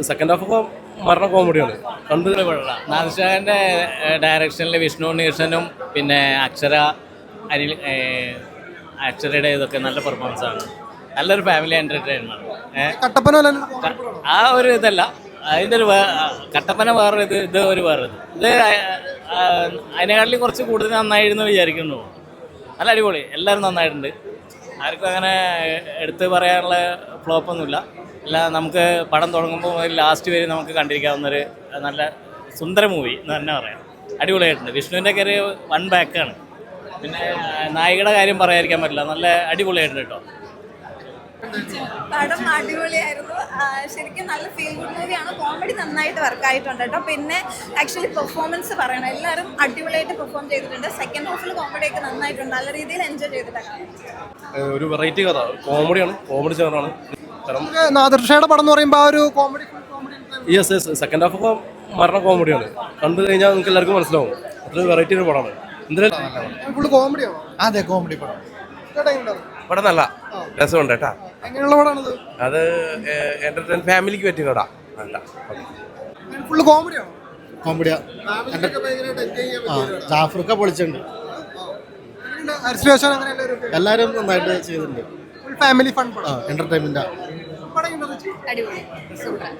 Second half ഒക്കെ മരണ കോമഡിയാണ് കണ്ട് നാദിർഷാന്റെ ഡയറക്ഷനിൽ വിഷ്ണു ഉണ്ണികൃഷ്ണനും പിന്നെ അനിൽ അക്ഷരയുടെ ഇതൊക്കെ നല്ല പെർഫോമൻസ് ആണ്. നല്ലൊരു ഫാമിലി എന്റർടൈൻമെന്റ്. ആ ഒരു ഇതല്ല, അതിൻ്റെ ഒരു കട്ടപ്പന വേറെ ഇത് ഒരു വേറെ ഇത് അതിനെക്കാട്ടിലും കുറച്ച് കൂടുതൽ നന്നായിരുന്നു വിചാരിക്കുന്നു. നല്ല അടിപൊളി, എല്ലാവരും നന്നായിട്ടുണ്ട്. ആർക്കും അങ്ങനെ എടുത്ത് പറയാനുള്ള ഫ്ലോപ്പൊന്നുമില്ല. അല്ല, നമുക്ക് പടം തുടങ്ങുമ്പോൾ മുതൽ ലാസ്റ്റ് വരെ നമുക്ക് കണ്ടിരിക്കാവുന്നൊരു നല്ല സുന്ദര മൂവി എന്ന് തന്നെ പറയാം. അടിപൊളിയായിട്ടുണ്ട്. വിഷ്ണുവിൻ്റെ ഒക്കെ ഒരു വൺ ബാക്കാണ്. പിന്നെ നായികയുടെ കാര്യം പറയാതിരിക്കാൻ പറ്റില്ല, നല്ല അടിപൊളിയായിട്ടുണ്ട് കേട്ടോ. പടം അടിപൊളിയായിരുന്നു. ശരിക്കും നല്ല ഫീൽ ഗുഡ് മൂവിയാണ്. കോമഡി നന്നായിട്ട് വർക്കായിട്ടുണ്ട് കേട്ടോ. പിന്നെ ആക്ച്വലി പെർഫോമൻസ് പറയണം, എല്ലാവരും അടിപൊളിയായിട്ട് പെർഫോം ചെയ്തിട്ടുണ്ട്. സെക്കൻഡ് ഹാഫിൽ കോമഡിയൊക്കെ നന്നായിട്ടുണ്ട്. നല്ല രീതിയിൽ എൻജോയ് ചെയ്തിട്ടാണ്. ഒരു വെറൈറ്റി കഥ, കോമഡിയാണ്, കോമഡി ചേർന്നാണ്. നാദിർഷയുടെ പടം എന്ന് പറയുമ്പോൾ ആ ഒരു കോമഡി യെസ് സെക്കൻഡ് ഹാഫ് ഒക്കെ മരണ കോമഡിയാണ്. കണ്ടു കഴിഞ്ഞാൽ നിങ്ങൾക്ക് എല്ലാവർക്കും മനസ്സിലാവും. അത്ര വെറൈറ്റി ഒരു പടമാണ്. ഫുള്ള് കോമഡിയാണോ? അതെ, കോമഡി പടം. പടം നല്ല രസമുണ്ട് കേട്ടാ. എങ്ങനെയുള്ള പടമാണത്? അത് എന്റർടൈൻ ഫാമിലിക്ക് പറ്റിയ കട. ഫുള്ള് കോമഡിയാണോ? കോമഡിയാ. ജാഫ്രിക്ക പൊളിച്ചിട്ടുണ്ട്. എല്ലാവരും നന്നായിട്ട് ചെയ്തിട്ടുണ്ട്. ഫാമിലി ഫൺ പടം, എന്റർടൈൻമെന്റ്. അടിപൊളി, സൂപ്പർ.